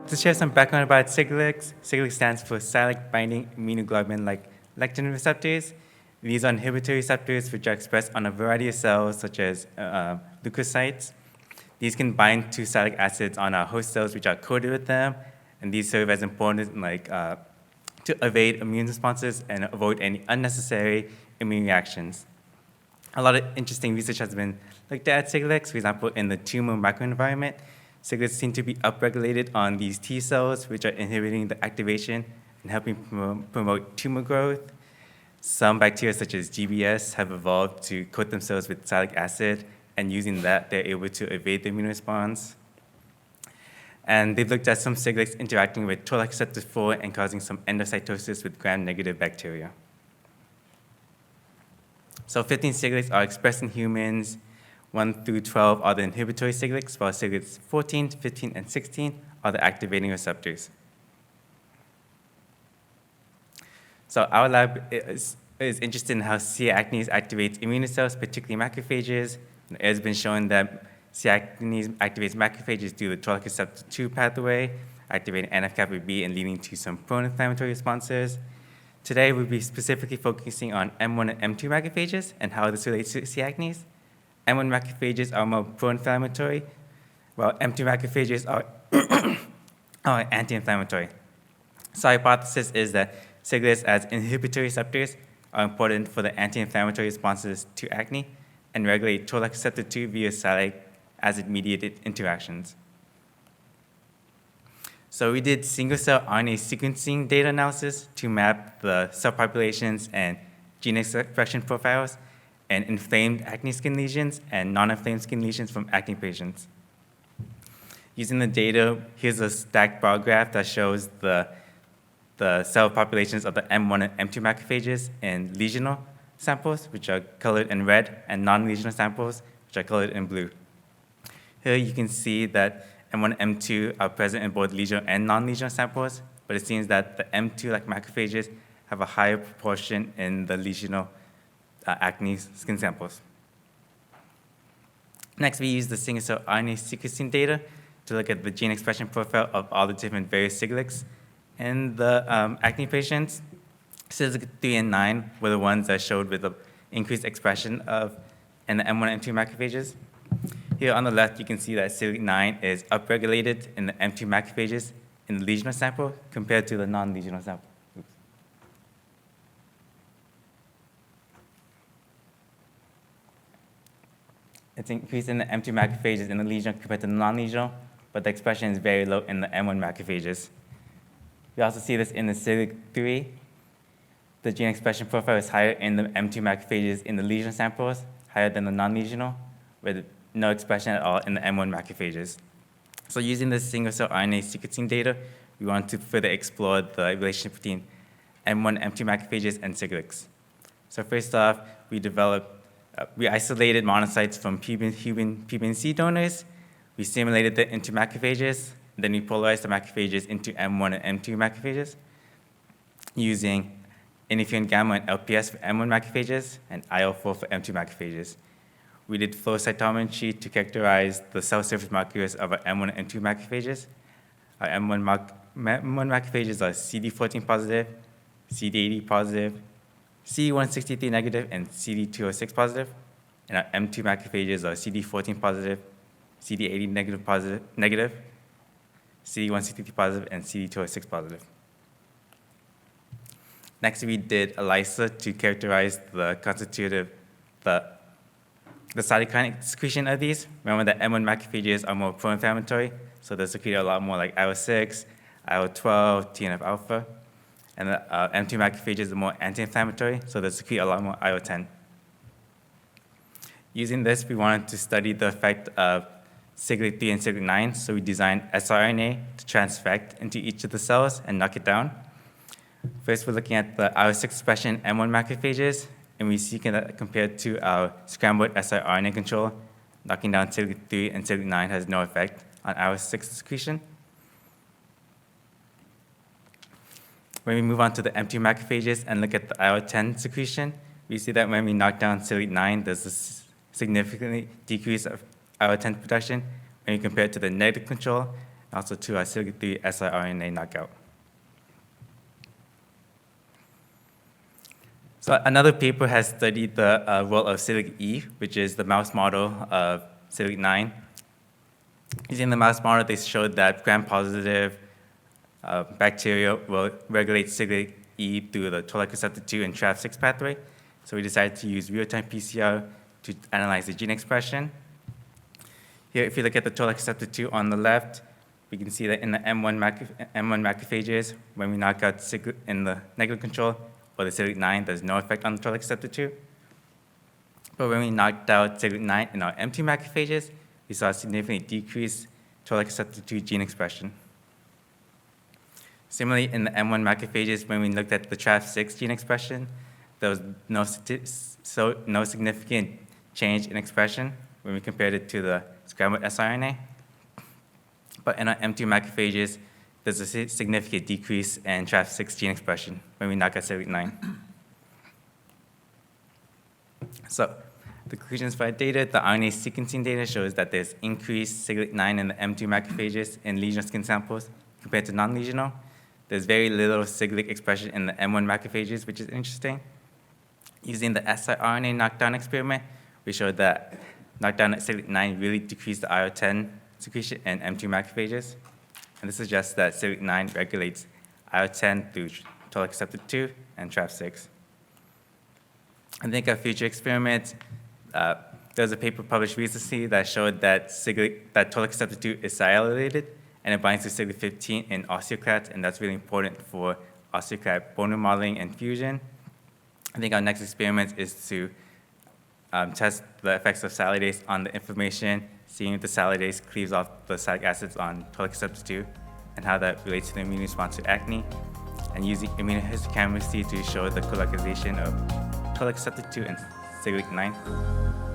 To share some background about Siglecs, Siglecs stands for sialic binding immunoglobulin-like lectin receptors. These are inhibitory receptors which are expressed on a variety of cells, such as leukocytes. These can bind to sialic acids on our host cells, which are coated with them, and these serve as important to evade immune responses and avoid any unnecessary immune reactions. A lot of interesting research has been looked at Siglecs, for example, in the tumor microenvironment. Siglecs seem to be upregulated on these T cells, which are inhibiting the activation and helping promote tumor growth. Some bacteria, such as GBS, have evolved to coat themselves with sialic acid, and using that, they're able to evade the immune response. And they've looked at some Siglecs interacting with toll-like receptor 4 and causing some endocytosis with gram-negative bacteria. So 15 Siglecs are expressed in humans. 1 through 12 are the inhibitory Siglecs, while Siglecs 14, 15, and 16 are the activating receptors. So our lab is interested in how C. acnes activates immune cells, particularly macrophages. It has been shown that C. acnes activates macrophages through the toll-like receptor 2 pathway, activating NF-kappa B and leading to some pro-inflammatory responses. Today, we'll be specifically focusing on M1 and M2 macrophages and how this relates to C. acnes. M1 macrophages are more pro-inflammatory, while M2 macrophages are anti-inflammatory. So our hypothesis is that Siglecs as inhibitory receptors are important for the anti-inflammatory responses to acne and regulate toll-like receptor 2 via sialic acid-mediated interactions. So we did single-cell RNA sequencing data analysis to map the cell populations and gene expression profiles and inflamed acne skin lesions and non-inflamed skin lesions from acne patients. Using the data, here's a stacked bar graph that shows the cell populations of the M1 and M2 macrophages in lesional samples, which are colored in red, and non-lesional samples, which are colored in blue. Here you can see that M1 and M2 are present in both lesional and non-lesional samples, but it seems that the M2-like macrophages have a higher proportion in the lesional acne skin samples. Next, we use the single-cell RNA sequencing data to look at the gene expression profile of all the different various Siglecs in the acne patients. Siglecs 3 and 9 were the ones that showed with the increased expression in the M1 and M2 macrophages. Here on the left, you can see that Siglec 9 is upregulated in the M2 macrophages in the lesional sample compared to the non-lesional sample. Oops. It's increased in the M2 macrophages in the lesional compared to the non-lesional, but the expression is very low in the M1 macrophages. We also see this in the Siglec 3. The gene expression profile is higher in the M2 macrophages in the lesional samples, higher than the non-lesional, with no expression at all in the M1 macrophages. So using this single-cell RNA sequencing data, we want to further explore the relationship between M1 and M2 macrophages and Siglecs. So first off, we isolated monocytes from human PBNC donors. We simulated them into macrophages. Then we polarized the macrophages into M1 and M2 macrophages using interferon gamma and LPS for M1 macrophages and IL-4 for M2 macrophages. We did flow cytometry to characterize the cell surface markers of our M1 and M2 macrophages. Our M1 macrophages are CD14 positive, CD80 positive, CD163 negative, and CD206 positive. And our M2 macrophages are CD14 positive, CD80 negative, CD163 positive, and CD206 positive. Next, we did ELISA to characterize the constitutive, the cytokine secretion of these. Remember that M1 macrophages are more pro-inflammatory, so they secrete a lot more like IL-6, IL-12, TNF-alpha. And the M2 macrophages are more anti-inflammatory, so they secrete a lot more IL-10. Using this, we wanted to study the effect of Siglec 3 and Siglec 9, so we designed siRNA to transfect into each of the cells and knock it down. First, we're looking at the IL-6 expression in M1 macrophages, and we see that compared to our scrambled siRNA control, knocking down Siglec 3 and Siglec 9 has no effect on IL-6 secretion. When we move on to the M2 macrophages and look at the IL-10 secretion, we see that when we knock down Siglec 9, there's a significantly decrease of IL-10 production when you compare it to the negative control, also to our Siglecs siRNA knockout. So another paper has studied the role of Siglecs E, which is the mouse model of Siglecs 9. Using the mouse model, they showed that gram-positive bacteria will regulate Siglecs E through the toll-like receptor 2 and TRAV6 pathway. So we decided to use real-time PCR to analyze the gene expression. Here, if you look at the toll-like receptor 2 on the left, we can see that in the M1 macrophages, when we knock out in the negative control, or the Siglecs 9, there's no effect on the toll-like receptor 2. But when we knocked out Siglecs 9 in our M2 macrophages, we saw a significantly decreased toll-like receptor 2 gene expression. Similarly, in the M1 macrophages, when we looked at the TRAV6 gene expression, there was no significant change in expression when we compared it to the scrambled siRNA. But in our M2 macrophages, there's a significant decrease in TRAV6 gene expression when we knock out Siglecs 9. So the conclusions for our data, the RNA sequencing data shows that there's increased Siglecs 9 in the M2 macrophages in lesional skin samples compared to non-lesional. There's very little Siglecs expression in the M1 macrophages, which is interesting. Using the siRNA knockdown experiment, we showed that knockdown at Siglecs 9 really decreased the IL-10 secretion in M2 macrophages. And this suggests that Siglecs 9 regulates IL-10 through toll-like receptor 2 and TRAV6. I think our future experiments, there was a paper published recently that showed that toll-like receptor 2 is sialylated, and it binds to Siglecs 15 in osteoclasts, and that's really important for osteoclast bone remodeling and fusion. I think our next experiment is to test the effects of sialidase on the inflammation, seeing if the sialidase cleaves off the sialic acids on toll-like receptor 2 and how that relates to the immune response to acne, and using immunohistochemistry to show the colocalization of toll-like receptor 2 and Siglecs 9.